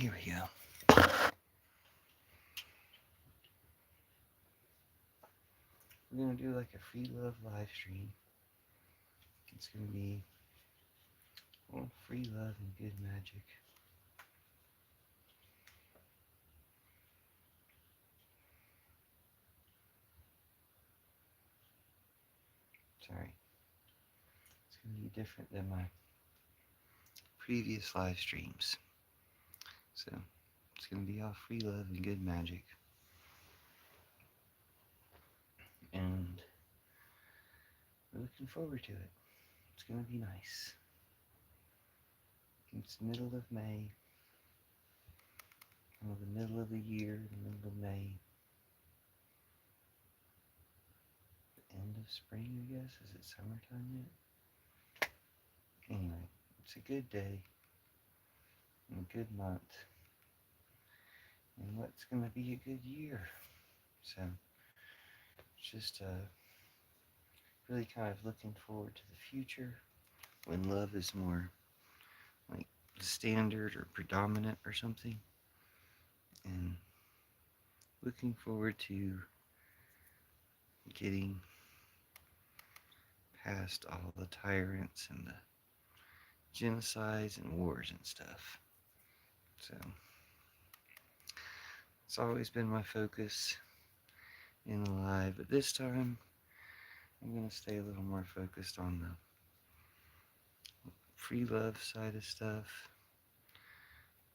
Here we go. We're gonna do like a free love live stream. It's gonna be free love and good magic. Sorry. It's gonna be different than my previous live streams. So it's gonna be all free love and good magic. And we're looking forward to it. It's gonna be nice. It's the middle of May. The middle of the year, the middle of May. The end of spring, I guess. Is it summertime yet? Anyway, it's a good day and a good month. And what's going to be a good year. So, just really kind of looking forward to the future when love is more like standard or predominant or something. And looking forward to getting past all the tyrants and the genocides and wars and stuff. So it's always been my focus in the live, but this time I'm going to stay a little more focused on the free love side of stuff.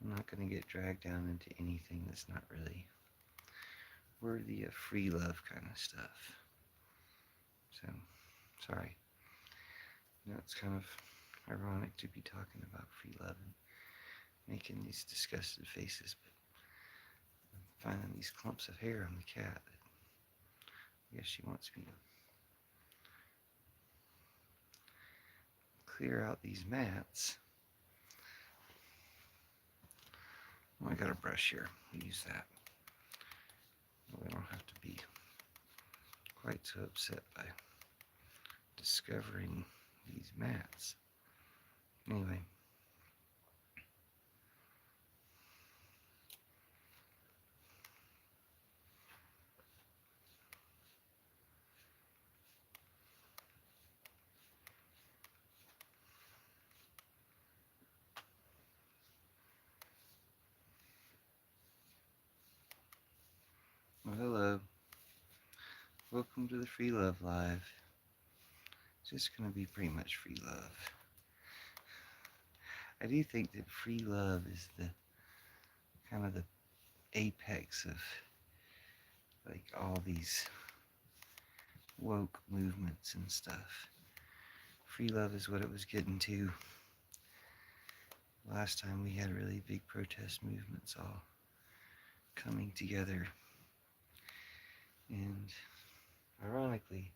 I'm not going to get dragged down into anything that's not really worthy of free love kind of stuff. So, sorry. It's kind of ironic to be talking about free love and making these disgusted faces, but I'm finding these clumps of hair on the cat. I guess she wants me to clear out these mats. Oh, I got a brush here. We'll use that. We don't have to be quite so upset by discovering these mats. Anyway. Well, hello. Welcome to the Free Love Live. It's just going to be pretty much free love. I do think that free love is the kind of the apex of like all these woke movements and stuff. Free love is what it was getting to. Last time we had really big protest movements all coming together. And ironically,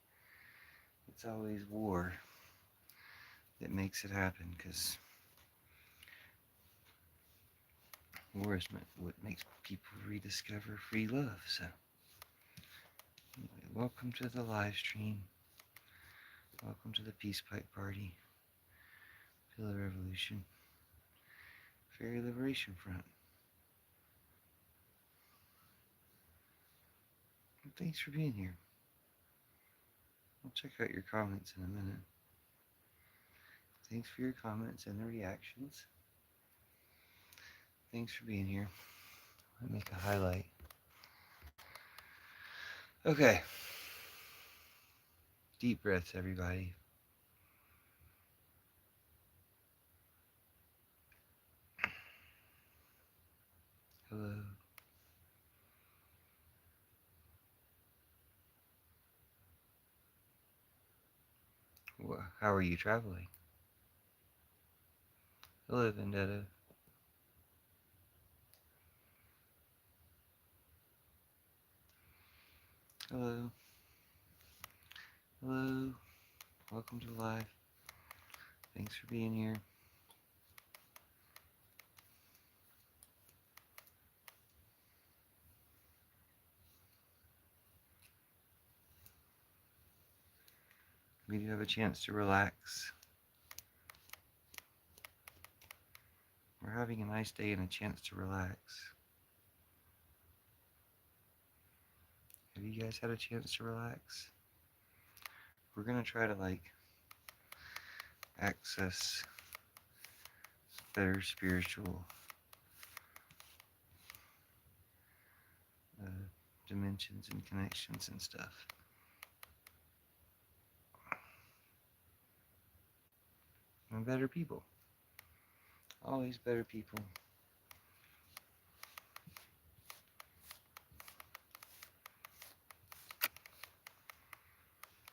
it's always war that makes it happen, because war is what makes people rediscover free love. So, anyway, welcome to the live stream. Welcome to the Peace Pipe Party, Pillar Revolution, Fairy Liberation Front. And thanks for being here. I'll check out your comments in a minute. Thanks for your comments and the reactions. Thanks for being here. Let me make a highlight. Okay. Deep breaths, everybody. Hello. How are you traveling? Hello, Vendetta. Hello. Hello. Welcome to live. Thanks for being here. We do have a chance to relax We're having a nice day and a chance to relax. Have you guys had a chance to relax? We're gonna try to access better spiritual dimensions and connections and stuff. And better people. Always better people.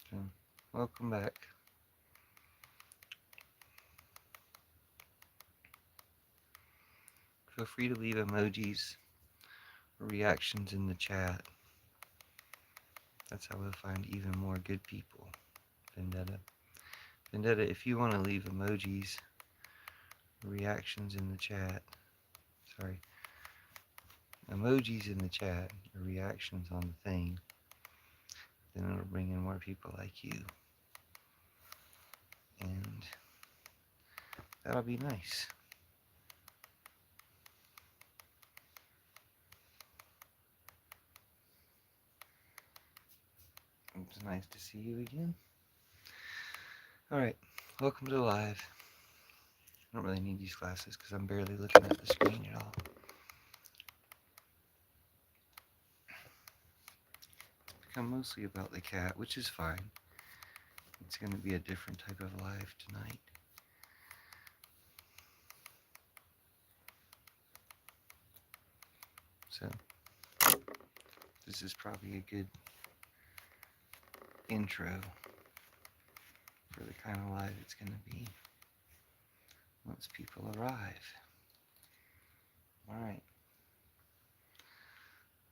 So, welcome back. Feel free to leave emojis or reactions in the chat. That's how we'll find even more good people. Vendetta. Vendetta, if you want to leave emojis or reactions in the chat, sorry, emojis in the chat or reactions on the thing, then it'll bring in more people like you. And that'll be nice. It's nice to see you again. Alright, welcome to live. I don't really need these glasses because I'm barely looking at the screen at all. It's become mostly about the cat, which is fine. It's going to be a different type of live tonight. So, this is probably a good intro for the kind of live it's going to be once people arrive. Alright.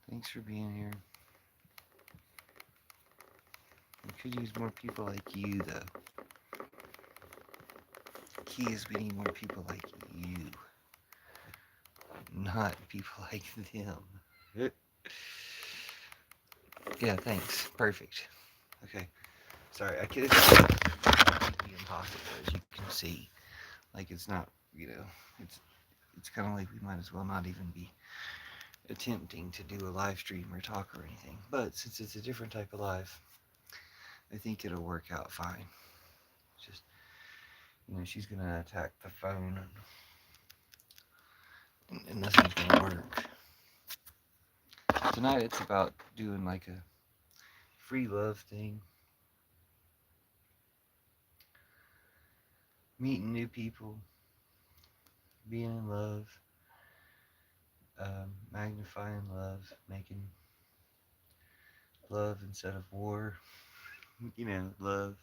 Thanks for being here. We could use more people like you, though. The key is we need more people like you. Not people like them. Yeah, thanks. Perfect. Okay. Sorry, I could be impossible, as you can see. It's not, it's kind of like we might as well not even be attempting to do a live stream or talk or anything. But since it's a different type of live, I think it'll work out fine. It's just, she's gonna attack the phone and nothing's gonna work. Tonight it's about doing a free love thing. Meeting new people, being in love, magnifying love, making love instead of war. Love,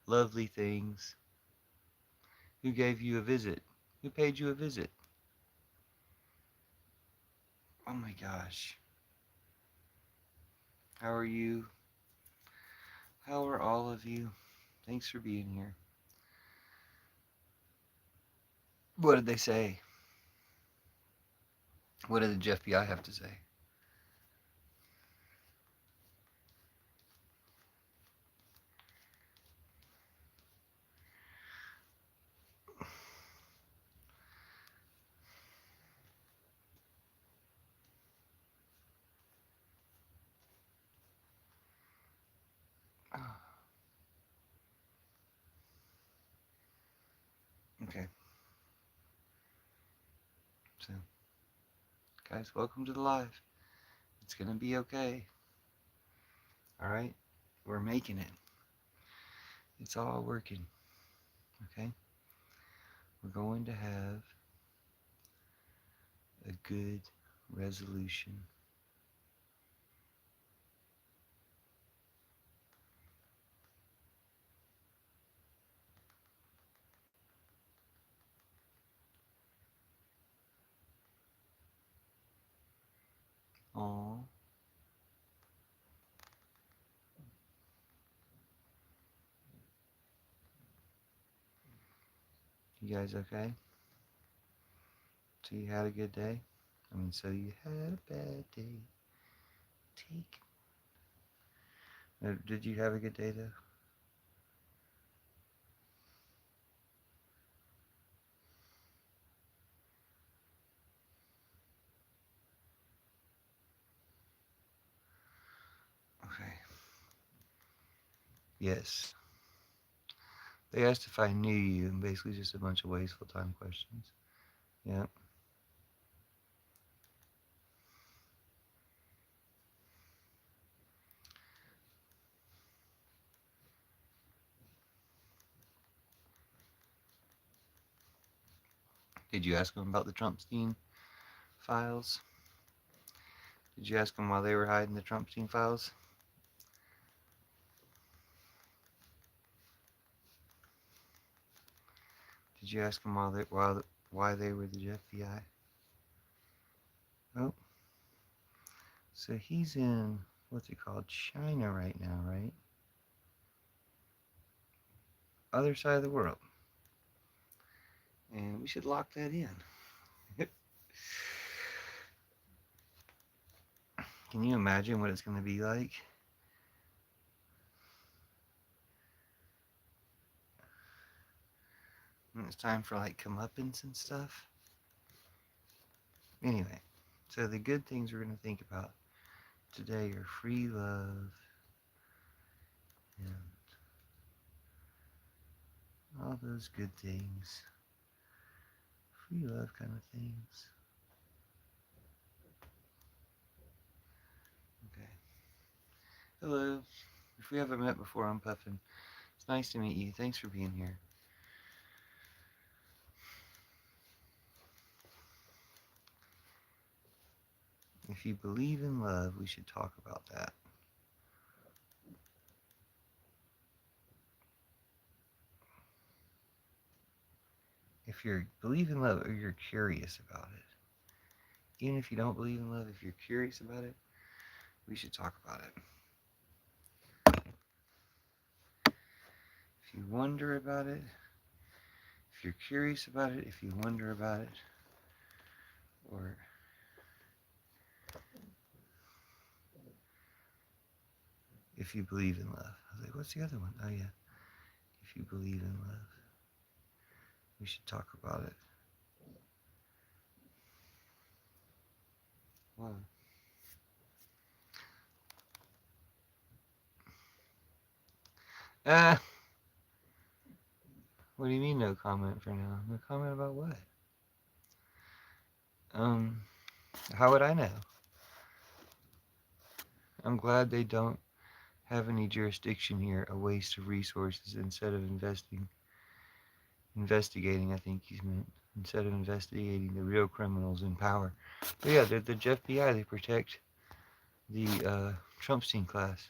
lovely things. Who gave you a visit? Who paid you a visit? Oh my gosh. How are you? How are all of you? Thanks for being here. What did they say? What did the FBI have to say? Okay. So, guys, welcome to the live. It's gonna be okay. Alright? We're making it. It's all working. Okay? We're going to have a good resolution. Aww. You guys okay? So you had a good day? So you had a bad day. Did you have a good day though? Yes. They asked if I knew you, and basically just a bunch of wasteful time questions. Yep. Did you ask them about the Trumpstein files? Did you ask them why they were hiding the Trumpstein files? Did you ask them why they were the FBI? Oh, so he's in, what's it called, China right now, right? Other side of the world. And we should lock that in. Can you imagine what it's going to be like? When it's time for like comeuppance and stuff. Anyway, so the good things we're going to think about today are free love and all those good things. Free love kind of things. Okay. Hello. If we haven't met before, I'm Puffin. It's nice to meet you. Thanks for being here. If you believe in love, we should talk about that. If you believe in love or you're curious about it, even if you don't believe in love, if you're curious about it, we should talk about it. If you wonder about it, if you're curious about it, if you wonder about it, or if you believe in love. I was like, what's the other one? Oh, yeah. If you believe in love, we should talk about it. Wow. Ah, what do you mean no comment for now? No comment about what? How would I know? I'm glad they don't have any jurisdiction here, a waste of resources instead of investigating, I think he's meant, instead of investigating the real criminals in power. But yeah, the FBI, they protect the Trumpstein class.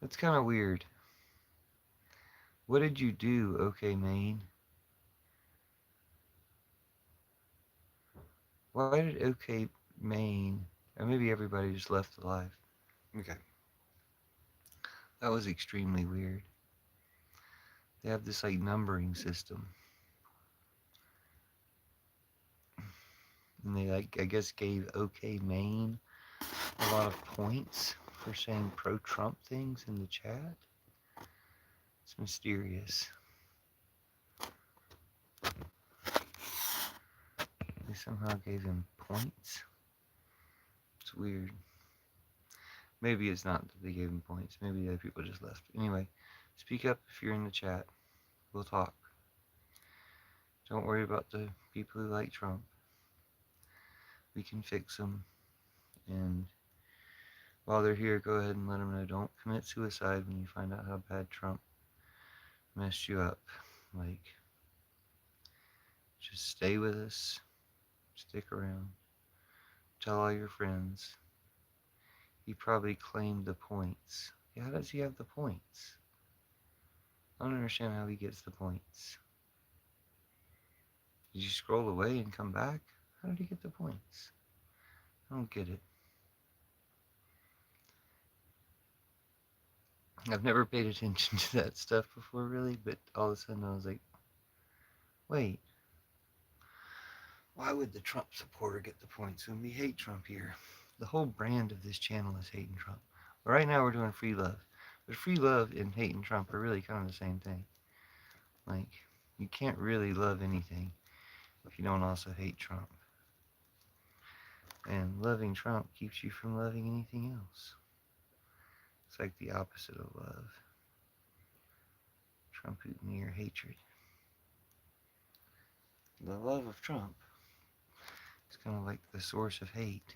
That's kind of weird. What did you do, OK Maine? Why did OK Maine, or maybe everybody just left alive? Okay. That was extremely weird. They have this like numbering system. And they like, I guess, gave OK Maine a lot of points for saying pro-Trump things in the chat. It's mysterious. They somehow gave him points. It's weird. Maybe it's not that they gave him points. Maybe the other people just left. Anyway, speak up if you're in the chat. We'll talk. Don't worry about the people who like Trump. We can fix them. And while they're here, go ahead and let them know. Don't commit suicide when you find out how bad Trump messed you up. Like, just stay with us. Stick around. Tell all your friends. He probably claimed the points. Yeah, how does he have the points? I don't understand how he gets the points. Did you scroll away and come back? How did he get the points? I don't get it. I've never paid attention to that stuff before, really, but all of a sudden I was like, wait, why would the Trump supporter get the points when we hate Trump here? The whole brand of this channel is hating Trump. But right now we're doing free love. But free love and hating Trump are really kind of the same thing. Like, You can't really love anything if you don't also hate Trump. And loving Trump keeps you from loving anything else. It's like the opposite of love. Trump near hatred. The love of Trump is kind of like the source of hate.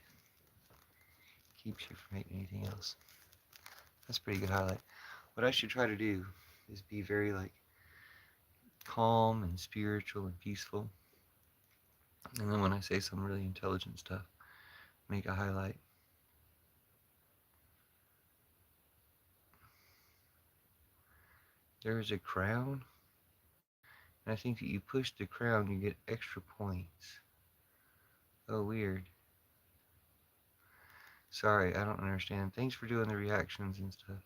Keeps you from hating anything else. That's a pretty good highlight. What I should try to do is be very like calm and spiritual and peaceful. And then when I say some really intelligent stuff, make a highlight. There is a crown, and I think that you push the crown, you get extra points. Oh, weird. Sorry, I don't understand. Thanks for doing the reactions and stuff.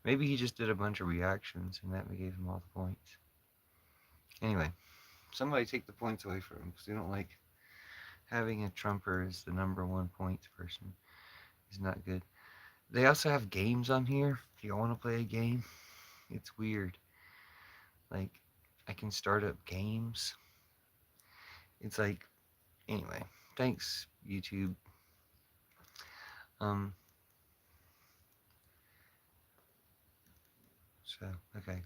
Maybe he just did a bunch of reactions, and that gave him all the points. Anyway, somebody take the points away from him, because we don't like having a Trumper as the #1 points person. Is not good. They also have games on here. If you want to play a game, it's weird. Like, I can start up games. It's like, anyway, thanks, YouTube. Um, okay.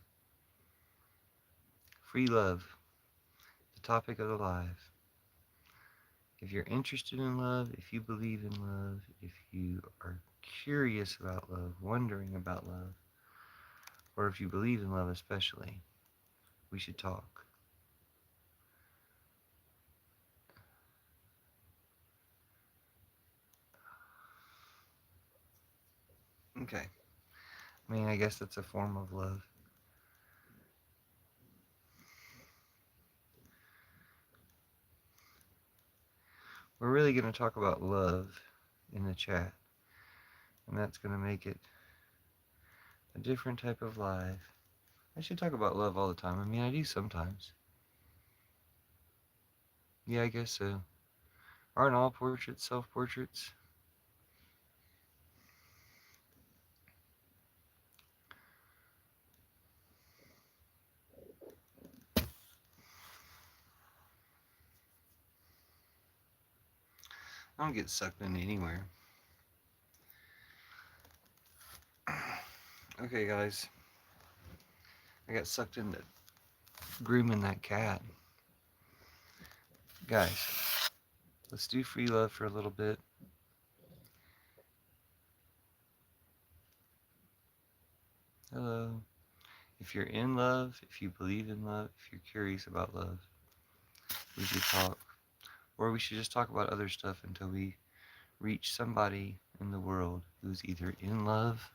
Free love, the topic of the live. If you're interested in love, if you believe in love, if you are curious about love, wondering about love, or if you believe in love especially, we should talk. Okay. I mean, I guess that's a form of love. We're really going to talk about love in the chat, and that's going to make it a different type of live. I should talk about love all the time. I mean, I do sometimes. Yeah, I guess so. Aren't all portraits self-portraits? I don't get sucked into anywhere. Okay, guys. I got sucked into grooming that cat. Guys, let's do free love for a little bit. Hello. If you're in love, if you believe in love, if you're curious about love, we should talk. Or we should just talk about other stuff until we reach somebody in the world who's either in love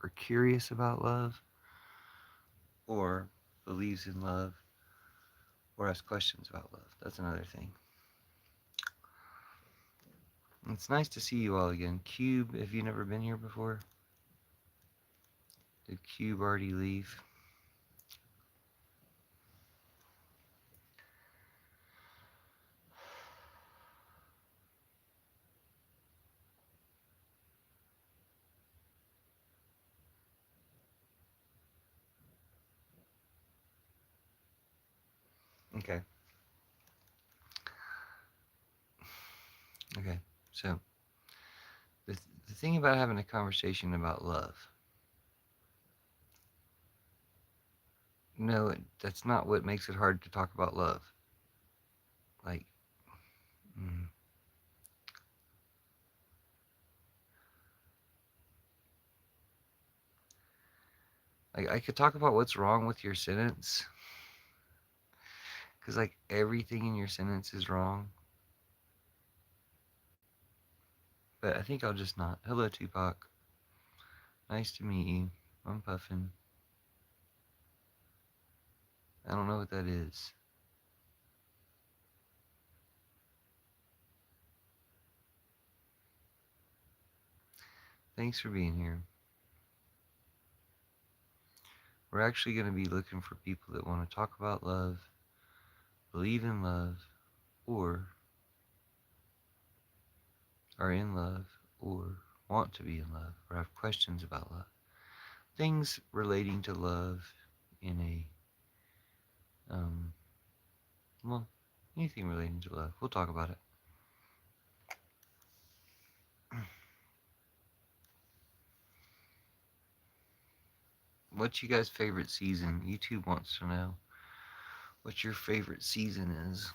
or curious about love or believes in love or has questions about love. That's another thing. It's nice to see you all again. Cube, have you never been here before? Did Cube already leave? Okay. Okay. So, the thing about having a conversation about love, no, that's not what makes it hard to talk about love. Like, mm, like I could talk about what's wrong with your sentence, because like everything in your sentence is wrong. But I think I'll just not. Hello, Tupac. Nice to meet you. I'm Puffin. I don't know what that is. Thanks for being here. We're actually going to be looking for people that want to talk about love, believe in love, or are in love, or want to be in love, or have questions about love. Things relating to love in a Um, well, anything relating to love. We'll talk about it. What's you guys' favorite season? YouTube wants to know what your favorite season is.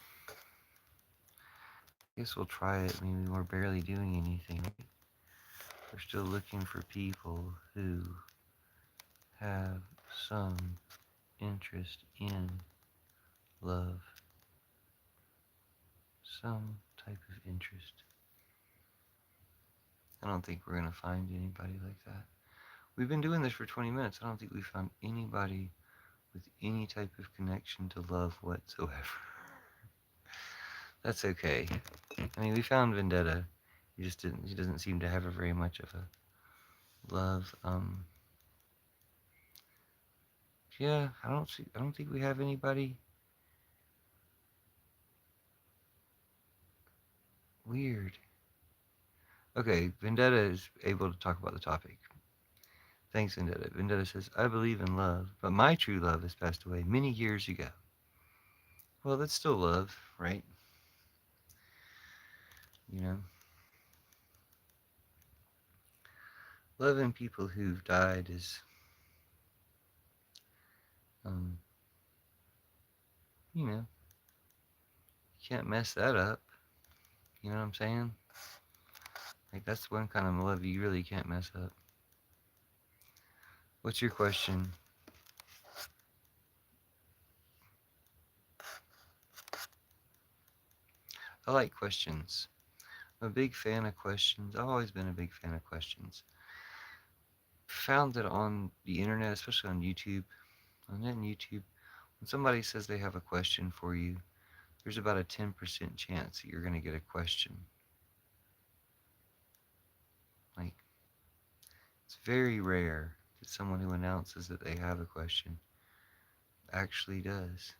I guess we'll try it. I mean, we're barely doing anything. We're still looking for people who have some interest in love. Some type of interest. I don't think we're going to find anybody like that. We've been doing this for 20 minutes. I don't think we found anybody with any type of connection to love whatsoever. That's okay. I mean, we found Vendetta. He doesn't seem to have a very much of a love. Yeah, I don't think we have anybody weird. Okay, Vendetta is able to talk about the topic. Thanks, Vendetta. Vendetta says, I believe in love, but my true love has passed away many years ago. Well, that's still love, right? You know, loving people who've died is, um, you know, you can't mess that up. You know what I'm saying? Like, that's one kind of love you really can't mess up. What's your question? I like questions. I'm a big fan of questions. I've always been a big fan of questions. Found that on the internet, especially on YouTube, when somebody says they have a question for you, there's about a 10% chance that you're going to get a question. Like, it's very rare that someone who announces that they have a question actually does.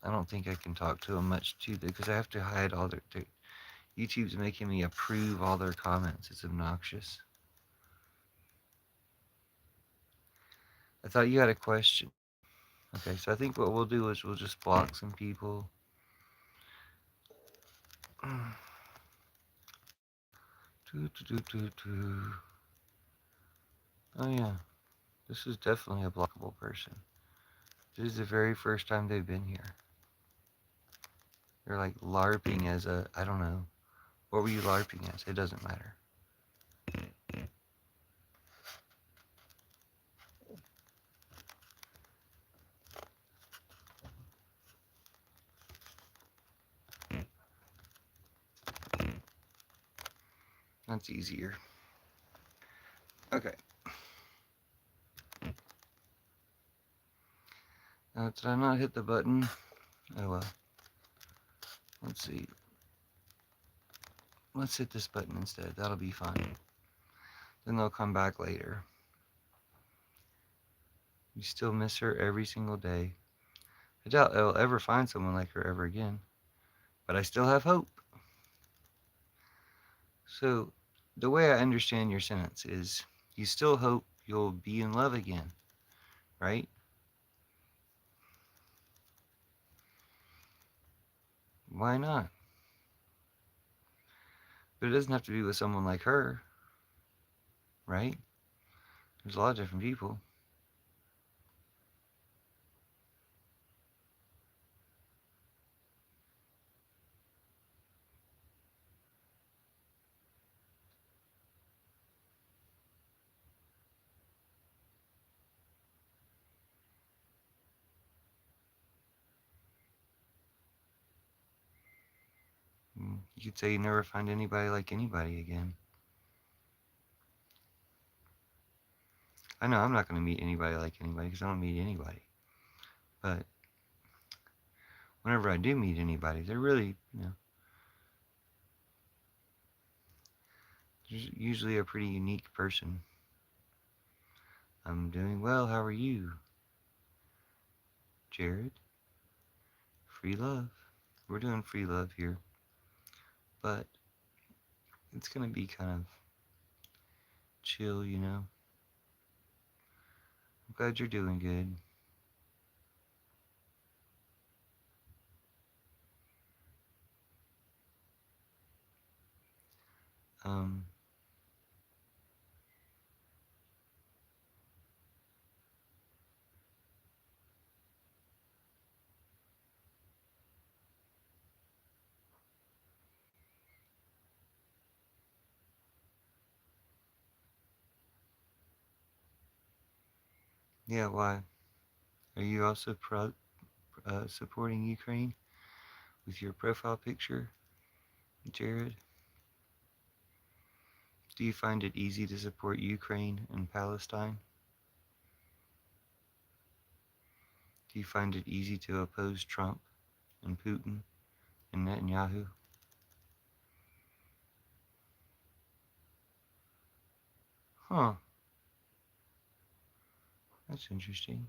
I don't think I can talk to them much too, because I have to hide all their YouTube's making me approve all their comments. It's obnoxious. I thought you had a question. Okay, so I think what we'll do is we'll just block some people. Oh yeah, this is definitely a blockable person. This is the very first time they've been here. They're like LARPing as a, I don't know. What were you LARPing as? It doesn't matter. That's easier. Okay. Did I not hit the button? Oh well. Let's see. Let's hit this button instead. That'll be fine. Then they'll come back later. You still miss her every single day. I doubt I'll ever find someone like her ever again. But I still have hope. So, the way I understand your sentence is you still hope you'll be in love again, right? Why not? But it doesn't have to be with someone like her, right? There's a lot of different people. You could say you never find anybody like anybody again. I know I'm not going to meet anybody like anybody because I don't meet anybody. But whenever I do meet anybody, they're really, usually a pretty unique person. I'm doing well. How are you? Jared? Free love. We're doing free love here. But it's going to be kind of chill, I'm glad you're doing good. Um, yeah, why? Are you also supporting Ukraine with your profile picture, Jared? Do you find it easy to support Ukraine and Palestine? Do you find it easy to oppose Trump and Putin and Netanyahu? Huh, that's interesting.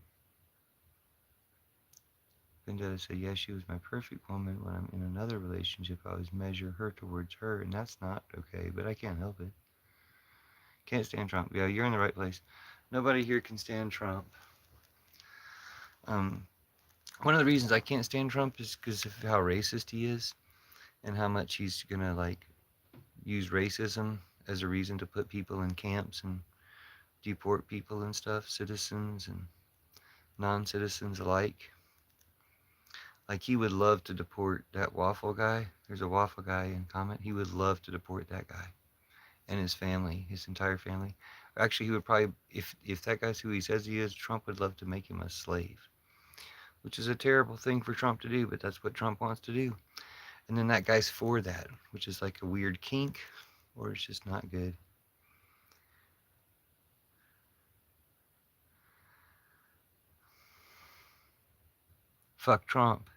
Vendetta said, yes, she was my perfect woman. When I'm in another relationship, I always measure her towards her, and that's not okay, but I can't help it. Can't stand Trump. Yeah, you're in the right place. Nobody here can stand Trump. Um, One of the reasons I can't stand Trump is because of how racist he is and how much he's gonna like use racism as a reason to put people in camps and deport people and stuff, citizens and non-citizens alike. Like he would love to deport that waffle guy. There's a waffle guy in comment. He would love to deport that guy and his family, his entire family. Actually, he would probably, if that guy's who he says he is, Trump would love to make him a slave, which is a terrible thing for Trump to do, but that's what Trump wants to do. And then that guy's for that, which is like a weird kink, or it's just not good. Fuck Trump.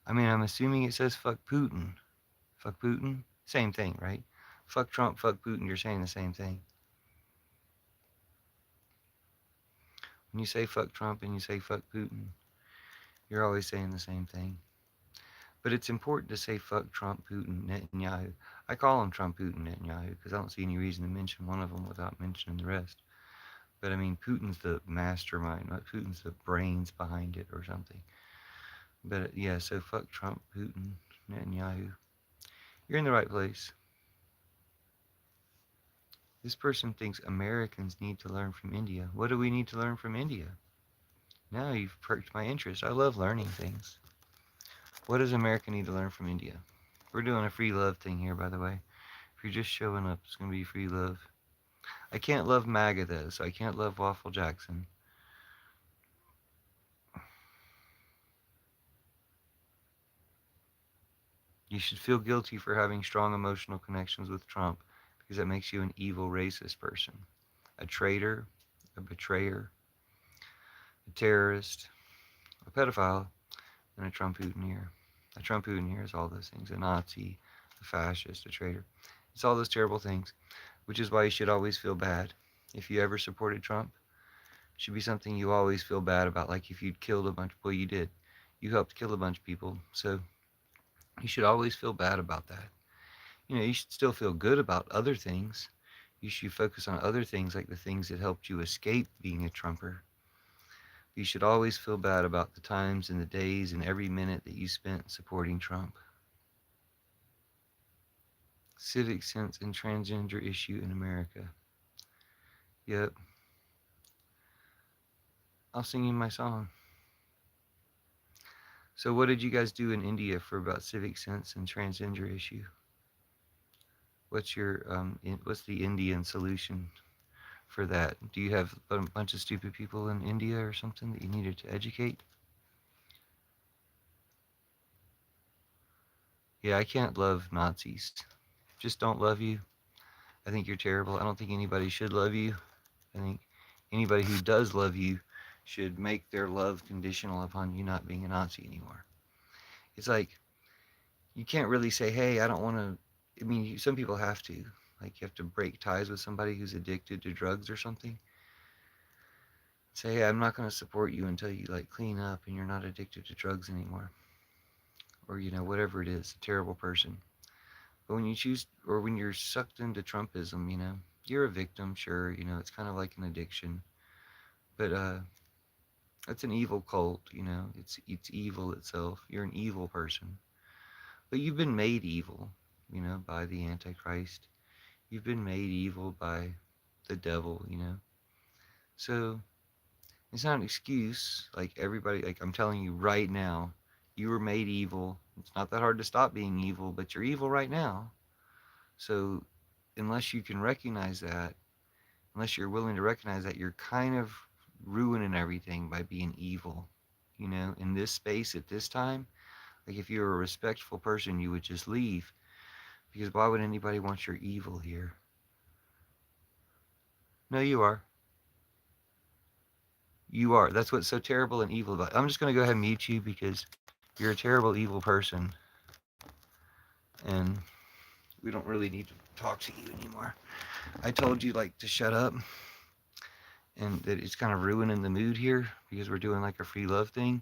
I mean, I'm assuming it says fuck Putin. Fuck Putin? Same thing, right? Fuck Trump, fuck Putin, you're saying the same thing. When you say fuck Trump and you say fuck Putin, you're always saying the same thing. But it's important to say fuck Trump, Putin, Netanyahu. I call them Trump, Putin, Netanyahu because I don't see any reason to mention one of them without mentioning the rest. But I mean, Putin's the mastermind, right? Putin's the brains behind it or something. But yeah, so fuck Trump, Putin, Netanyahu. You're in the right place. This person thinks Americans need to learn from India. What do we need to learn from India? Now you've perked my interest. I love learning things. What does America need to learn from India? We're doing a free love thing here, by the way. If you're just showing up, it's going to be free love. I can't love MAGA, though, so I can't love Waffle Jackson. You should feel guilty for having strong emotional connections with Trump because that makes you an evil, racist person. A traitor, a betrayer, a terrorist, a pedophile, and a Trump-Putineer. A Trump-Putineer is all those things. A Nazi, a fascist, a traitor. It's all those terrible things, which is why you should always feel bad. If you ever supported Trump, it should be something you always feel bad about. Like if you'd killed a bunch, well, you did. You helped kill a bunch of people, so you should always feel bad about that. You should still feel good about other things. You should focus on other things like the things that helped you escape being a Trumper. You should always feel bad about the times and the days and every minute that you spent supporting Trump. Civic sense and transgender issue in America. Yep. I'll sing you my song. So what did you guys do in India for about civic sense and transgender issue? What's what's the Indian solution for that? Do you have a bunch of stupid people in India or something that you needed to educate? Yeah, I can't love Nazis. Just don't love you. I think you're terrible. I don't think anybody should love you. I think anybody who does love you should make their love conditional upon you not being a Nazi anymore. It's like you can't really say, hey, I don't want to. I mean, some people have to. Like you have to break ties with somebody who's addicted to drugs or something. Say, hey, I'm not going to support you until you like clean up and you're not addicted to drugs anymore. Or, whatever it is, a terrible person. But when you choose, or when you're sucked into Trumpism, you're a victim, sure, it's kind of like an addiction. But it's an evil cult, it's evil itself. You're an evil person. But you've been made evil, by the Antichrist. You've been made evil by the devil, you know. So it's not an excuse. Like everybody, like I'm telling you right now, you were made evil. It's not that hard to stop being evil, but you're evil right now. So unless you can recognize that, unless you're willing to recognize that, you're kind of ruining everything by being evil. You know, in this space at this time, like if you're a respectful person, you would just leave. Because why would anybody want your evil here? No, you are. You are. That's what's so terrible and evil about it. I'm just going to go ahead and mute you because you're a terrible, evil person. And we don't really need to talk to you anymore. I told you, like, to shut up. And that it's kind of ruining the mood here because we're doing, like, a free love thing.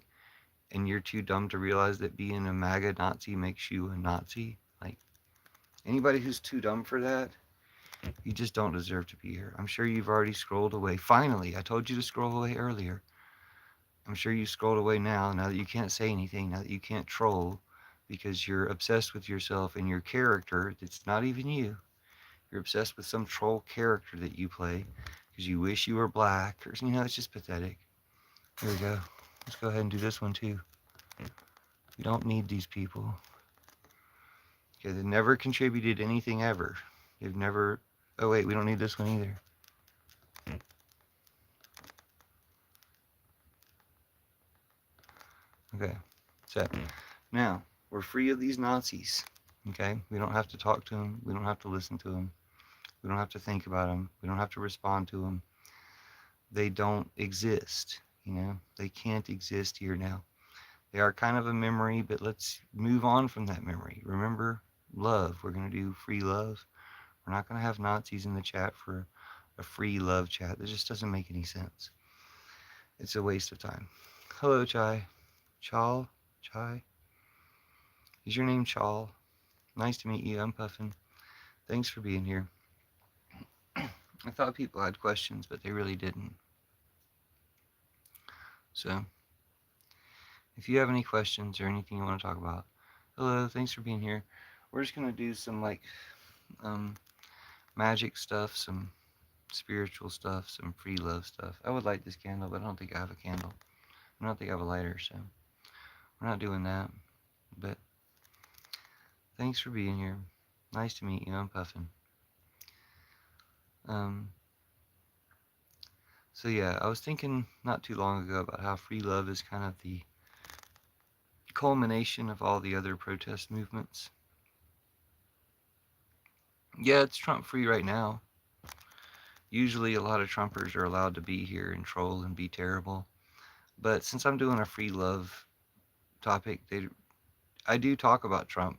And you're too dumb to realize that being a MAGA Nazi makes you a Nazi. Like, anybody who's too dumb for that, you just don't deserve to be here. I'm sure you've already scrolled away. Finally, I told you to scroll away earlier. I'm sure you scrolled away now that you can't say anything, now that you can't troll, because you're obsessed with yourself and your character that's not even you. You're obsessed with some troll character that you play because you wish you were black, or, you know, it's just pathetic. Here we go. Let's go ahead and do this one too. You don't need these people. Okay, they've never contributed anything ever. They've never. Oh, wait, we don't need this one either. Okay, so now we're free of these Nazis. Okay, we don't have to talk to them. We don't have to listen to them. We don't have to think about them. We don't have to respond to them. They don't exist. You know, they can't exist here now. They are kind of a memory, but let's move on from that memory. Remember love. We're going to do free love. We're not going to have Nazis in the chat for a free love chat. That just doesn't make any sense. It's a waste of time. Hello, Chai. Chal? Chai? Is your name Chal? Nice to meet you. I'm Puffin. Thanks for being here. I thought people had questions, but they really didn't. So, if you have any questions or anything you want to talk about, hello, thanks for being here. We're just going to do some, like, magic stuff, some spiritual stuff, some free love stuff. I would light this candle, but I don't think I have a candle. I don't think I have a lighter, so we're not doing that. But thanks for being here. Nice to meet you. I'm Puffin. So yeah, I was thinking not too long ago about how free love is kind of the culmination of all the other protest movements. Yeah, it's Trump free right now. Usually a lot of Trumpers are allowed to be here and troll and be terrible. But since I'm doing a free love topic, I do talk about Trump,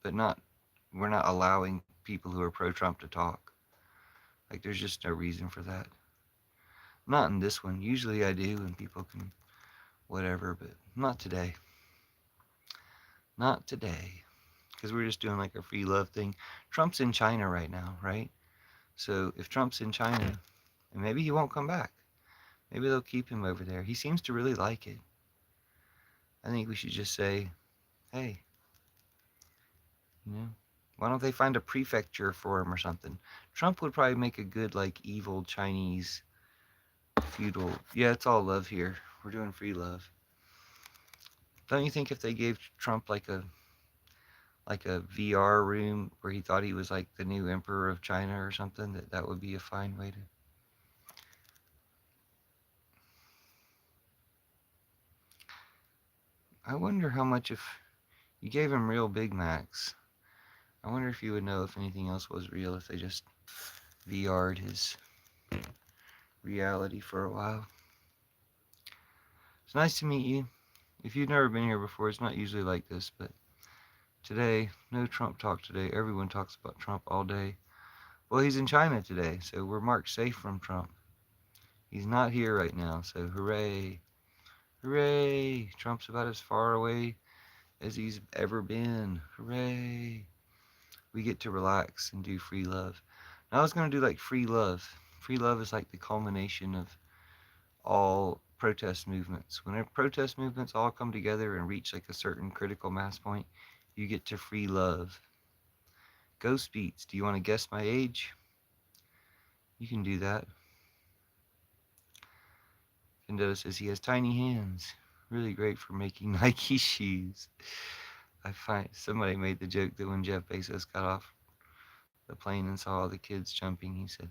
but we're not allowing people who are pro-Trump to talk. Like, there's just no reason for that. Not in this one. Usually I do, and people can whatever, but not today. Not today. Because we're just doing like a free love thing. Trump's in China right now, right? So if Trump's in China, and maybe he won't come back. Maybe they'll keep him over there. He seems to really like it. I think we should just say, hey, you know, why don't they find a prefecture for him or something? Trump would probably make a good, like, evil Chinese feudal. Yeah, it's all love here. We're doing free love. Don't you think if they gave Trump like a VR room where he thought he was like the new emperor of China or something, that would be a fine way to. I wonder how much if you gave him real Big Macs. I wonder if you would know if anything else was real if they just VR'd his reality for a while. It's nice to meet you. If you've never been here before, it's not usually like this, but today, no Trump talk today. Everyone talks about Trump all day. Well, he's in China today, so we're marked safe from Trump. He's not here right now, so hooray. Hooray! Trump's about as far away as he's ever been. Hooray! We get to relax and do free love. Now I was going to do like free love. Free love is like the culmination of all protest movements. Whenever protest movements all come together and reach like a certain critical mass point, you get to free love. Ghost Beats, do you want to guess my age? You can do that. Vendetta says he has tiny hands. Really great for making Nike shoes. I find somebody made the joke that when Jeff Bezos got off the plane and saw all the kids jumping, he said,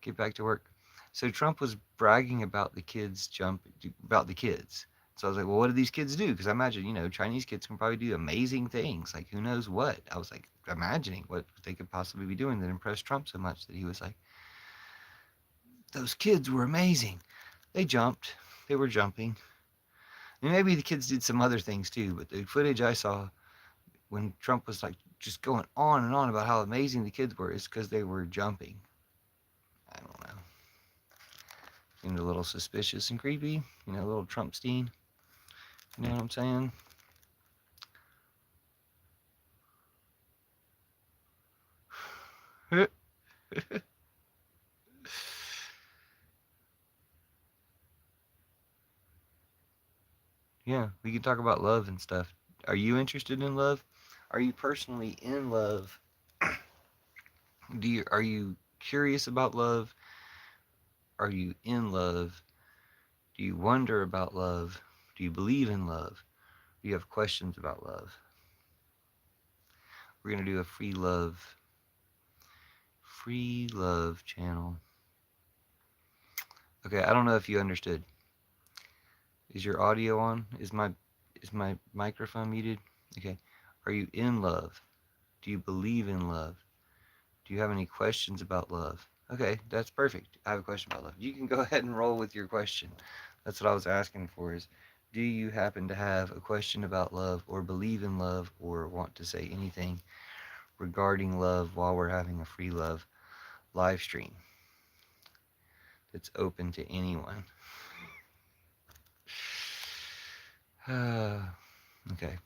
"Get back to work." So Trump was bragging about the kids about the kids. So I was like, well, what do these kids do? Because I imagine, Chinese kids can probably do amazing things. Like, who knows what? I was like, imagining what they could possibly be doing that impressed Trump so much that he was like, those kids were amazing. They jumped. They were jumping. And maybe the kids did some other things too, but the footage I saw when Trump was like just going on and on about how amazing the kids were is because they were jumping. I don't know. Seemed a little suspicious and creepy, a little Trumpstein. You know what I'm saying? Yeah, we can talk about love and stuff. Are you interested in love? Are you personally in love? Are you curious about love? Are you in love? Do you wonder about love? Do you believe in love? Do you have questions about love? We're going to do a free love channel. Okay, I don't know if you understood. Is your audio on? Is my microphone muted? Okay. Are you in love? Do you believe in love? Do you have any questions about love? Okay, that's perfect. I have a question about love. You can go ahead and roll with your question. That's what I was asking for is, do you happen to have a question about love or believe in love or want to say anything regarding love while we're having a free love live stream that's open to anyone? Okay.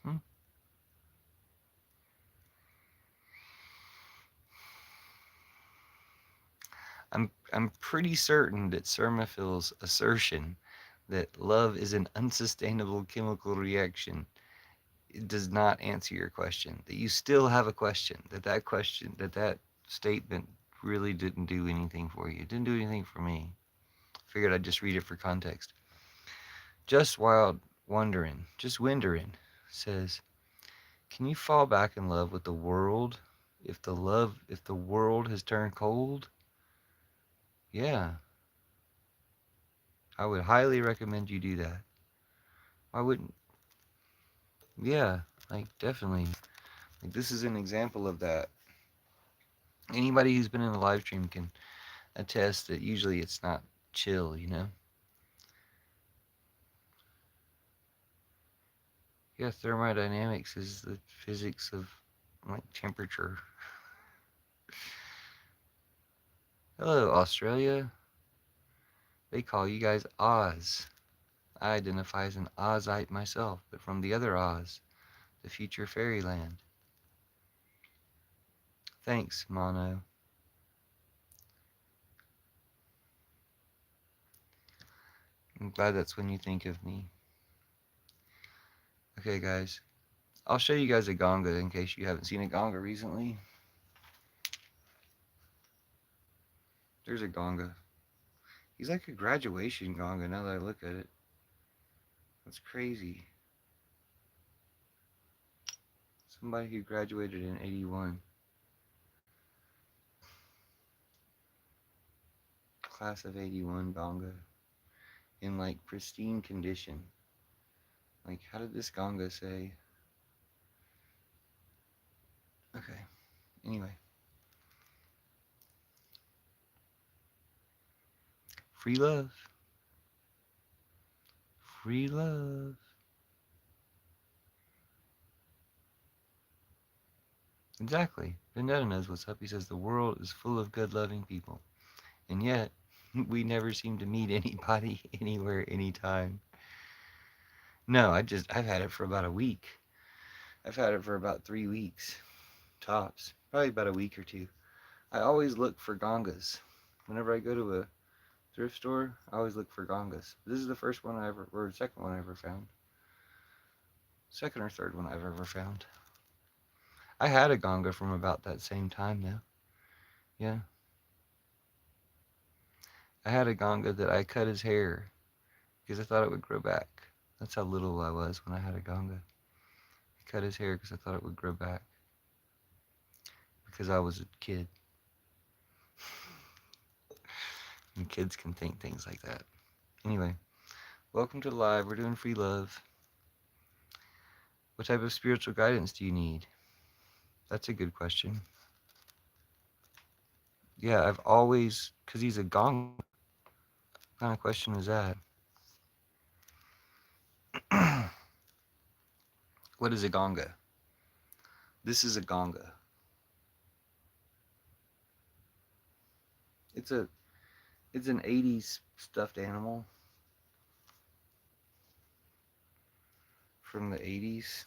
Hmm. I'm pretty certain that Sermafil's assertion that love is an unsustainable chemical reaction, it does not answer your question. That you still have a question. That statement really didn't do anything for you. It didn't do anything for me. Figured I'd just read it for context. Just Wild Wondering, just Windering says, "Can you fall back in love with the world if the world has turned cold?" Yeah, I would highly recommend you do that. Why wouldn't? Yeah, like definitely. Like this is an example of that. Anybody who's been in a live stream can attest that usually it's not chill. Yeah, thermodynamics is the physics of like temperature. Hello, Australia. They call you guys Oz. I identify as an Ozite myself, but from the other Oz, the future fairyland. Thanks, Mono. I'm glad that's when you think of me. Okay, guys. I'll show you guys a Gonga in case you haven't seen a Gonga recently. There's a Gonga. He's like a graduation Gonga now that I look at it. That's crazy. Somebody who graduated in 81. Class of 81 Gonga. In like pristine condition. Like, how did this Gonga say? Okay. Anyway. Free love. Free love. Exactly. Vendetta knows what's up. He says the world is full of good loving people. And yet, we never seem to meet anybody anywhere, anytime. No, I've had it for about a week. I've had it for about 3 weeks. tops, probably about a week or two. I always look for Gangas. Whenever I go to a thrift store, I always look for Gangas. This is the first one I ever, or the second one I ever found. Second or third one I've ever found. I had a Ganga from about that same time though. Yeah. I had a Ganga that I cut his hair because I thought it would grow back. That's how little I was when I had a Ganga. I cut his hair because I thought it would grow back. Because I was a kid. And kids can think things like that. Anyway, welcome to Live. We're doing free love. What type of spiritual guidance do you need? That's a good question. Yeah, I've always, because he's a Ganga. What kind of question is that? What is a Ganga? This is a Ganga. It's an 80s stuffed animal from the 80s.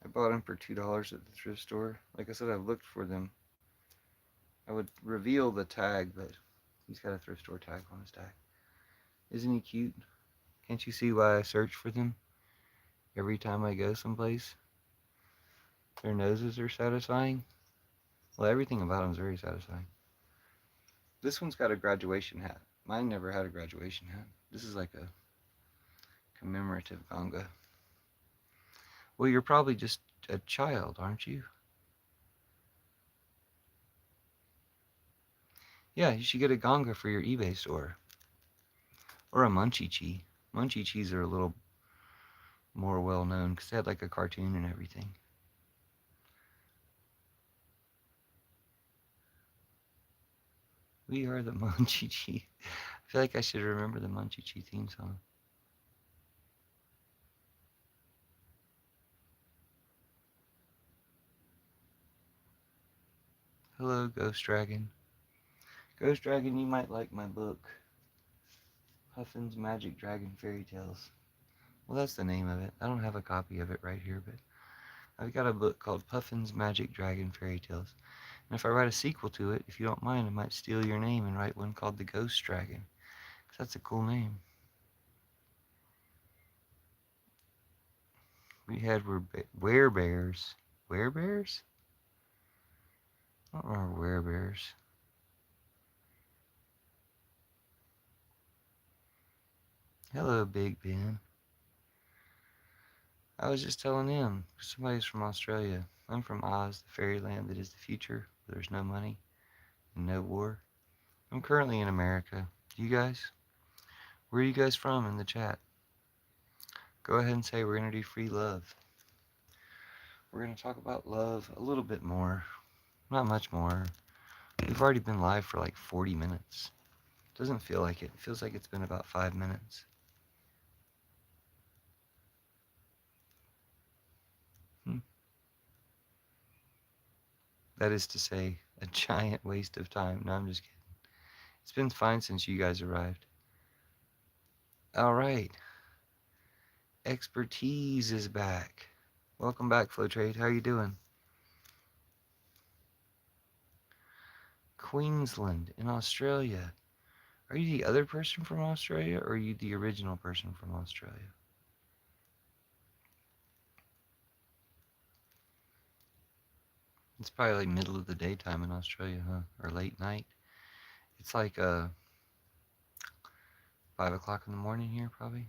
I bought them for $2 at the thrift store. Like I said, I've looked for them. I would reveal the tag, but he's got a thrift store tag on his tag. Isn't he cute? Can't you see why I search for them every time I go someplace? Their noses are satisfying. Well, everything about them is very satisfying. This one's got a graduation hat. Mine never had a graduation hat. This is like a commemorative Ganga. Well, you're probably just a child, aren't you? Yeah, you should get a Ganga for your eBay store. Or a Munchie-Chi. Munchie-Chis are a little more well known because they had like a cartoon and everything. We are the Munchie-Chi. I feel like I should remember the Munchie-Chi theme song. Hello, Ghost Dragon. Ghost Dragon, you might like my book, Puffin's Magic Dragon Fairy Tales. Well, that's the name of it. I don't have a copy of it right here, but I've got a book called Puffin's Magic Dragon Fairy Tales. And if I write a sequel to it, if you don't mind, I might steal your name and write one called The Ghost Dragon. Because that's a cool name. We had werebears. Werebears? I don't remember werebears. Hello, Big Ben. I was just telling him, somebody's from Australia. I'm from Oz, the fairyland that is the future, where there's no money and no war. I'm currently in America. You guys? Where are you guys from in the chat? Go ahead and say we're going to do free love. We're going to talk about love a little bit more. Not much more. We've already been live for like 40 minutes. Doesn't feel like it. It feels like it's been about 5 minutes. That is to say, a giant waste of time. No, I'm just kidding. It's been fine since you guys arrived. All right. Expertise is back. Welcome back, Flow Trade. How are you doing? Queensland in Australia. Are you the other person from Australia, or are you the original person from Australia? It's probably like middle of the daytime in Australia, huh? Or late night. It's like 5 o'clock in the morning here, probably.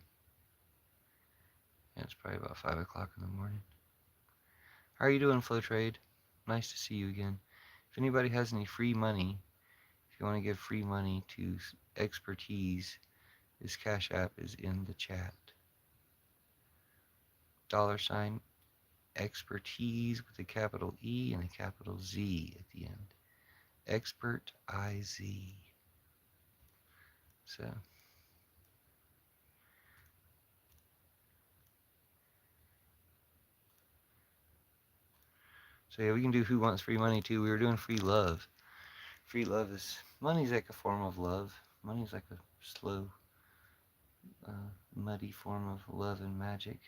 Yeah, it's probably about 5 o'clock in the morning. How are you doing, Flow Trade? Nice to see you again. If anybody has any free money, if you want to give free money to Expertise, his Cash App is in the chat. $ Expertise with a capital E and a capital Z at the end. Expert IZ. So yeah, we can do Who Wants Free Money too. We were doing free love. Free love is, money's like a form of love. Money's like a slow, muddy form of love and magic.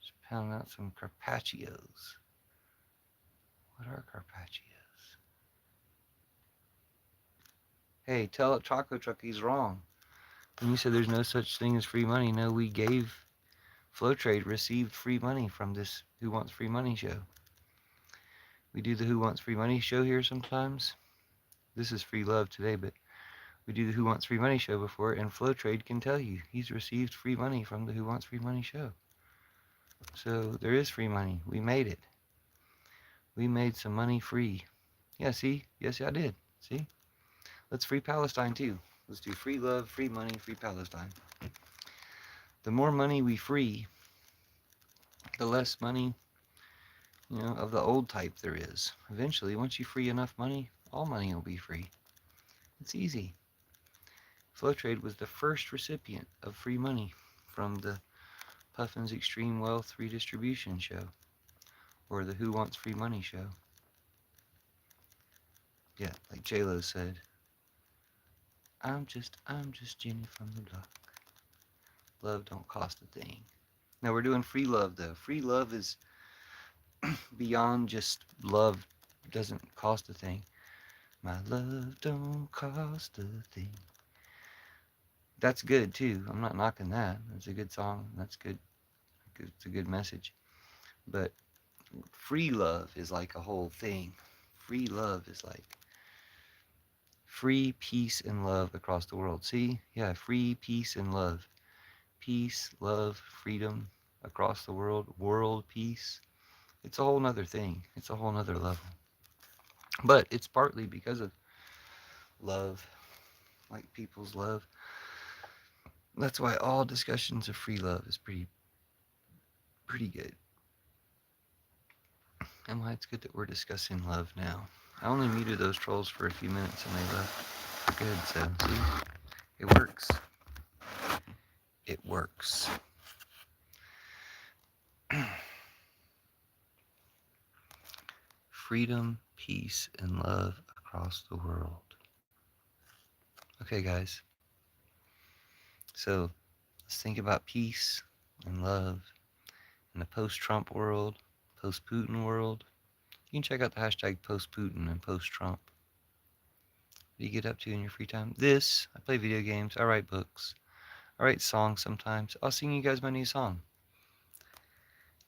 Just pounding out some Carpaccios. What are Carpaccios? Hey, tell Choco Truck he's wrong. When you said there's no such thing as free money, no, we gave Flow Trade received free money from this Who Wants Free Money show. We do the Who Wants Free Money show here sometimes. This is free love today, but we do the Who Wants Free Money show before, and Flow Trade can tell you he's received free money from the Who Wants Free Money show. So there is free money. We made it. We made some money free. Yeah, see? Yes, I did. See? Let's free Palestine too. Let's do free love, free money, free Palestine. The more money we free, the less money, of the old type there is. Eventually, once you free enough money, all money will be free. It's easy. Flow Trade was the first recipient of free money from the Puffin's Extreme Wealth Redistribution Show, or the Who Wants Free Money show. Yeah, like J-Lo said, I'm just Jenny from the block. Love don't cost a thing. Now we're doing free love though. Free love is beyond just love doesn't cost a thing. My love don't cost a thing. That's good too. I'm not knocking that. It's a good song. That's good. It's a good message. But free love is like a whole thing. Free love is like free peace and love across the world. See? Yeah, free peace and love. Peace, love, freedom across the world. World peace. It's a whole nother thing. It's a whole nother level. But it's partly because of love, like people's love. That's why all discussions of free love is pretty good. And why it's good that we're discussing love now. I only muted those trolls for a few minutes and they left. Good, so see? It works. It works. Freedom, peace, and love across the world. Okay, guys. So let's think about peace and love in the post-Trump world, post-Putin world. You can check out the hashtag post-Putin and post-Trump. What do you get up to in your free time? I play video games, I write books, I write songs sometimes. I'll sing you guys my new song.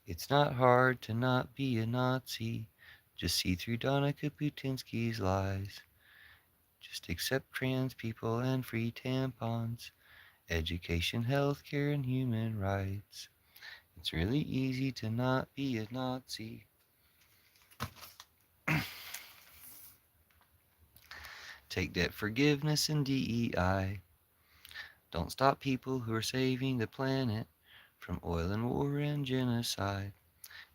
It's not hard to not be a Nazi. Just see through Donica Putinsky's lies. Just accept trans people and free tampons. Education, healthcare, and human rights. It's really easy to not be a Nazi. Take debt forgiveness and DEI. Don't stop people who are saving the planet from oil and war and genocide.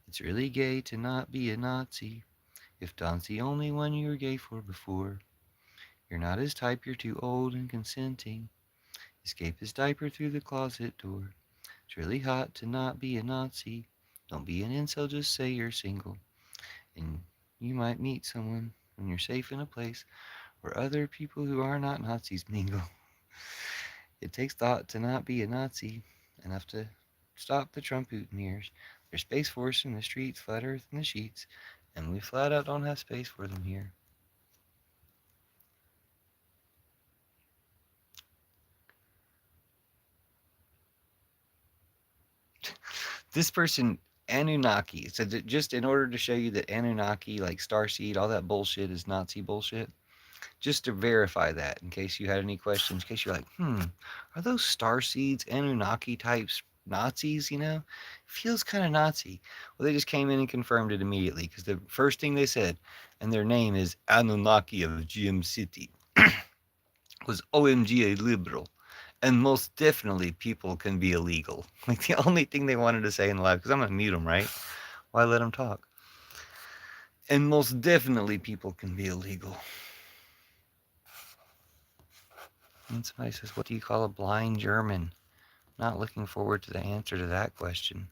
It's really gay to not be a Nazi. If Don's the only one you were gay for before, you're not his type, you're too old and consenting. Escape his diaper through the closet door. It's really hot to not be a Nazi. Don't be an incel, just say you're single. And you might meet someone when you're safe in a place where other people who are not Nazis mingle. It takes thought to not be a Nazi. Enough to stop the Trump mutineers. There's Space Force in the streets, flat earth in the sheets, and we flat out don't have space for them here. This person, Anunnaki, said that just in order to show you that Anunnaki, like Starseed, all that bullshit is Nazi bullshit, just to verify that, in case you had any questions, in case you're like, are those Starseeds, Anunnaki types Nazis, Feels kind of Nazi. Well, they just came in and confirmed it immediately, because the first thing they said, and their name is Anunnaki of GM City, was OMG a liberal. And most definitely people can be illegal. Like the only thing they wanted to say in the live, because I'm going to mute them, right? Why let them talk? And most definitely people can be illegal. And somebody says, what do you call a blind German? Not looking forward to the answer to that question.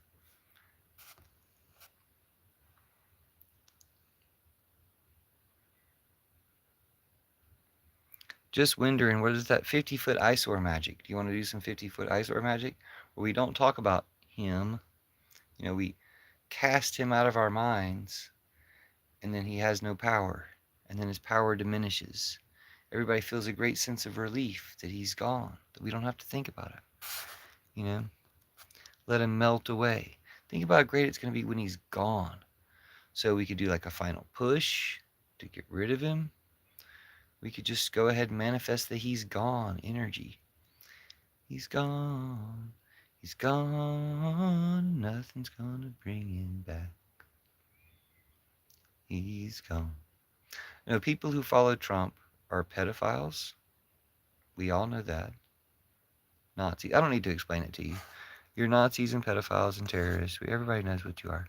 Just wondering, what is that 50-foot Iceor magic? Do you want to do some 50-foot Iceor magic? Where we don't talk about him. We cast him out of our minds. and then he has no power, and then his power diminishes. Everybody feels a great sense of relief that he's gone, that we don't have to think about it. You know, let him melt away. Think about how great it's going to be when he's gone. So we could do like a final push to get rid of him. We could just go ahead and manifest that he's gone energy. He's gone. He's gone. Nothing's gonna bring him back. He's gone. You know, people who follow Trump are pedophiles. We all know that. Nazis. I don't need to explain it to you. You're Nazis and pedophiles and terrorists. Everybody knows what you are.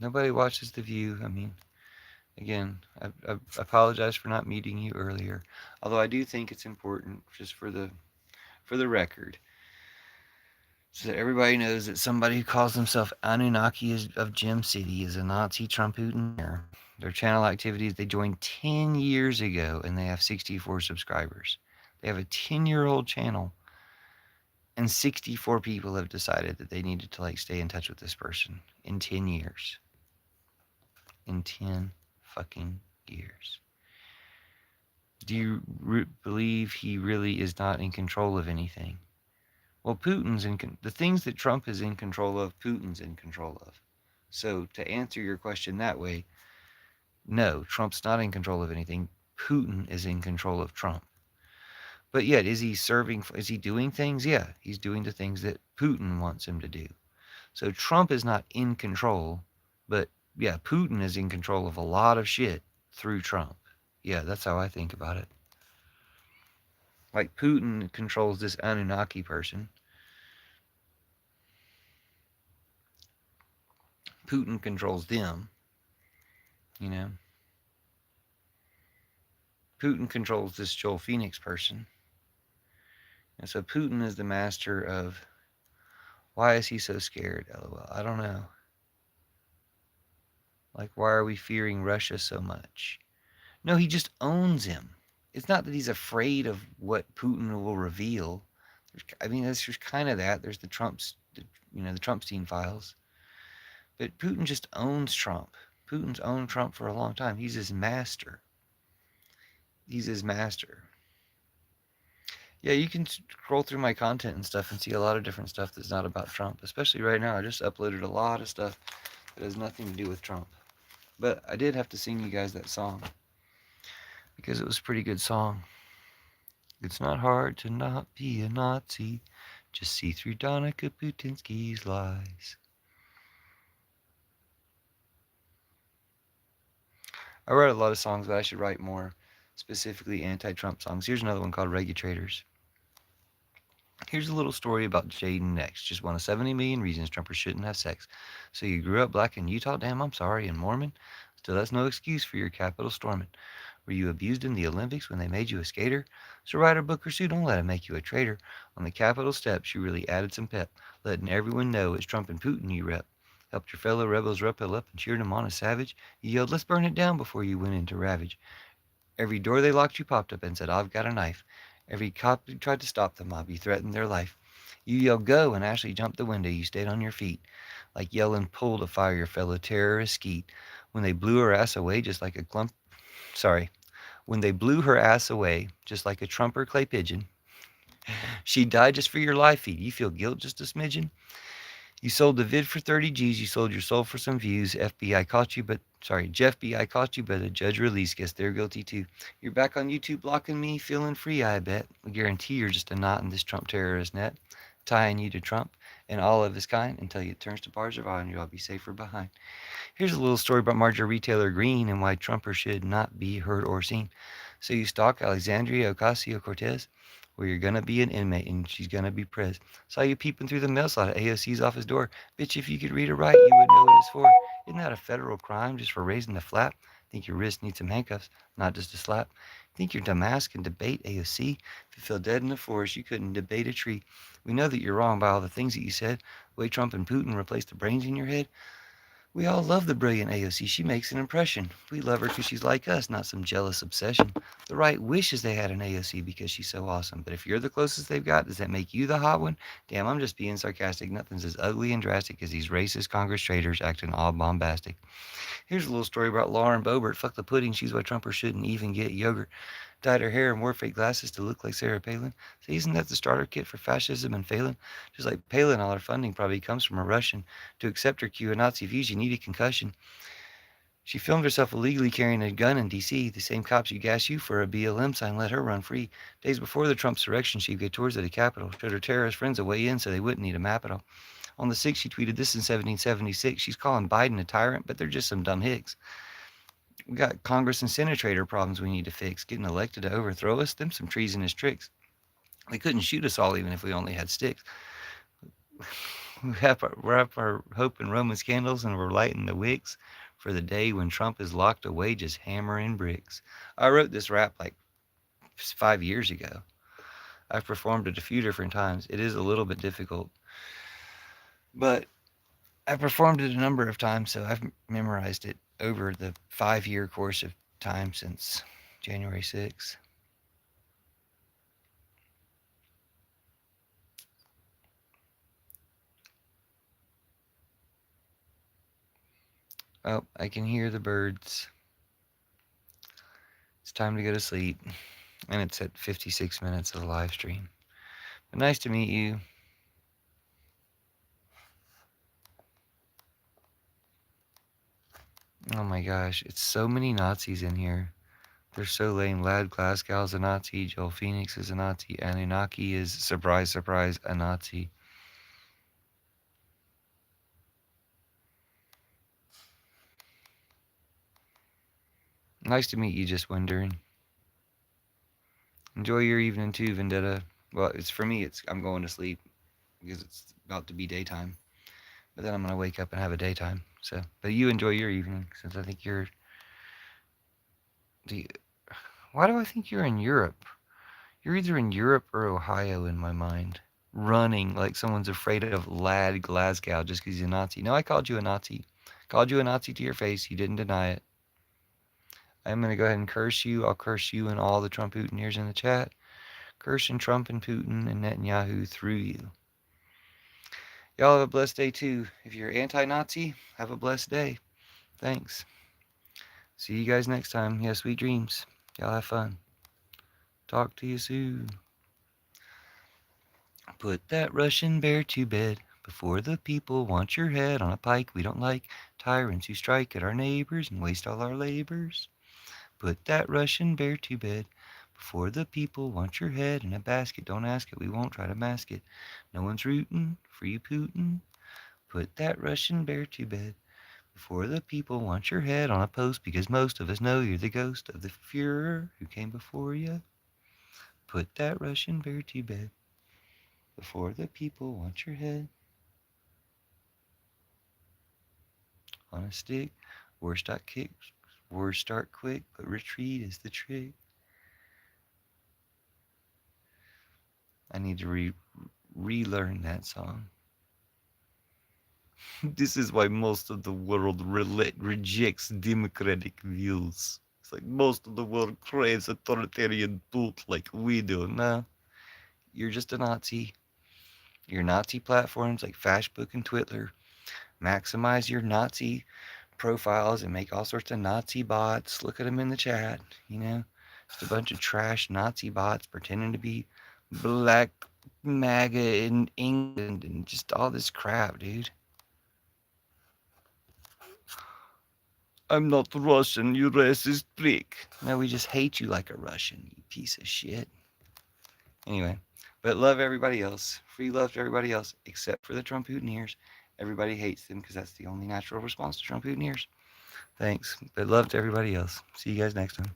Nobody watches The View. I mean, again, I apologize for not meeting you earlier. Although I do think it's important, just for the record, so that everybody knows that somebody who calls himself Anunnaki of Gem City is a Nazi Trumputin. Their channel activities, they joined 10 years ago and they have 64 subscribers. They have a 10-year-old channel and 64 people have decided that they needed to stay in touch with this person in 10 years. In 10 fucking years. Do you believe he really is not in control of anything? Well, Putin's the things that Trump is in control of, Putin's in control of. So to answer your question that way, no, Trump's not in control of anything. Putin is in control of Trump. But yet, is he doing things? Yeah, he's doing the things that Putin wants him to do. So Trump is not in control, but yeah, Putin is in control of a lot of shit through Trump. Yeah, that's how I think about it. Like Putin controls this Anunnaki person. Putin controls them, you know. Putin controls this Joel Phoenix person. And so Putin is the master of, why is he so scared? LOL. I don't know. Like, why are we fearing Russia so much? No, he just owns him. It's not that he's afraid of what Putin will reveal. There's just kind of that. There's the Trumpstein files. But Putin just owns Trump. Putin's owned Trump for a long time. He's his master. He's his master. Yeah, you can scroll through my content and stuff and see a lot of different stuff that's not about Trump. Especially right now, I just uploaded a lot of stuff that has nothing to do with Trump. But I did have to sing you guys that song because it was a pretty good song. It's not hard to not be a Nazi. Just see through Donica Putinsky's lies. I wrote a lot of songs, but I should write more specifically anti-Trump songs. Here's another one called Regulators. Here's a little story about Jaden X. Just one of 70 million reasons Trumpers shouldn't have sex. So you grew up black in Utah? Damn, I'm sorry. And Mormon? Still, that's no excuse for your Capitol storming. Were you abused in the Olympics when they made you a skater? So write a book or sue, don't let it make you a traitor. On the Capitol steps, you really added some pep, letting everyone know it's Trump and Putin you rep. Helped your fellow rebels rappel up and cheered them on as savage. You yelled, let's burn it down before you went into ravage. Every door they locked, you popped up and said, I've got a knife. Every cop who tried to stop the mob, you threatened their life. You yelled, go, and Ashley jumped the window. You stayed on your feet, like yelling, pull to fire your fellow terrorist skeet. When they blew her ass away just like a when they blew her ass away just like a trumper clay pigeon, she died just for your life feed. You feel guilt just a smidgen? You sold the vid for 30 G's. You sold your soul for some views. Jeff B. I caught you, but the judge released. Guess they're guilty too. You're back on YouTube blocking me, feeling free, I bet. I guarantee you're just a knot in this Trump terrorist net, tying you to Trump and all of his kind until it turns to bars of iron. You'll be safer behind. Here's a little story about Marjorie Taylor Greene and why Trumpers should not be heard or seen. So you stalk Alexandria Ocasio-Cortez? Well, you're gonna be an inmate and she's gonna be prez. Saw you peeping through the mail slot at AOC's office door. Bitch, if you could read or write, you would know what it's for. Isn't that a federal crime just for raising the flap? Think your wrist needs some handcuffs, not just a slap? Think your dumbass can debate AOC? If you feel dead in the forest, you couldn't debate a tree. We know that you're wrong by all the things that you said. The way Trump and Putin replaced the brains in your head. We all love the brilliant AOC. She makes an impression. We love her because she's like us, not some jealous obsession. The right wishes they had an AOC because she's so awesome. But if you're the closest they've got, does that make you the hot one? Damn, I'm just being sarcastic. Nothing's as ugly and drastic as these racist Congress traitors acting all bombastic. Here's a little story about Lauren Boebert. Fuck the pudding. She's why Trumper shouldn't even get yogurt. Dyed her hair and wore fake glasses to look like Sarah Palin. See, isn't that the starter kit for fascism and Palin? Just like Palin, all her funding probably comes from a Russian. To accept her Q-Nazi views, you need a concussion. She filmed herself illegally carrying a gun in D.C. The same cops who gas you for a BLM sign let her run free. Days before the Trump insurrection, she gave tours of the Capitol, showed her terrorist friends a way in so they wouldn't need a map at all. On the 6th, she tweeted this in 1776. She's calling Biden a tyrant, but they're just some dumb hicks. We got Congress and senator problems we need to fix. Getting elected to overthrow us, them some treasonous tricks. They couldn't shoot us all even if we only had sticks. We wrap our hope in Roman scandals and we're lighting the wicks for the day when Trump is locked away just hammering bricks. I wrote this rap like 5 years ago. I've performed it a few different times. It is a little bit difficult, but I've performed it a number of times, so I've memorized it over the 5-year course of time since January 6th. Oh, I can hear the birds. It's time to go to sleep. And it's at 56 minutes of the live stream. But nice to meet you. Oh my gosh, it's so many Nazis in here. They're so lame. Lad Glasgow's a Nazi. Joel Phoenix is a Nazi. Anunnaki is, surprise, surprise, a Nazi. Nice to meet you, Just Wondering. Enjoy your evening too, Vendetta. Well, it's for me, I'm going to sleep because it's about to be daytime. But then I'm going to wake up and have a daytime. So, but you enjoy your evening since I think you're... Why do I think you're in Europe? You're either in Europe or Ohio in my mind. Running like someone's afraid of Lad Glasgow just because he's a Nazi. No, I called you a Nazi. Called you a Nazi to your face. You didn't deny it. I'm going to go ahead and curse you. I'll curse you and all the Trump Putiners in the chat. Cursing Trump and Putin and Netanyahu through you. Y'all have a blessed day too. If you're anti-Nazi, have a blessed day. Thanks. See you guys next time. Yeah, sweet dreams. Y'all have fun. Talk to you soon. Put that Russian bear to bed before the people want your head on a pike. We don't like tyrants who strike at our neighbors and waste all our labors. Put that Russian bear to bed before the people want your head in a basket. Don't ask it, we won't try to mask it. No one's rooting for you, Putin. Put that Russian bear to bed before the people want your head on a post, because most of us know you're the ghost of the Fuhrer who came before you. Put that Russian bear to bed before the people want your head on a stick. Wars start quick, but retreat is the trick. I need to relearn that song. This is why most of the world rejects democratic views. It's like most of the world craves authoritarian thought like we do. No, you're just a Nazi. Your Nazi platforms like Fashbook and Twitter maximize your Nazi profiles and make all sorts of Nazi bots. Look at them in the chat, you know? Just a bunch of trash Nazi bots pretending to be black MAGA in England and just all this crap, dude. I'm not Russian, you racist prick. No, we just hate you like a Russian, you piece of shit. Anyway, but love everybody else. Free love to everybody else, except for the Trump Putiners. Everybody hates them because that's the only natural response to Trump Putiners. Thanks, but love to everybody else. See you guys next time.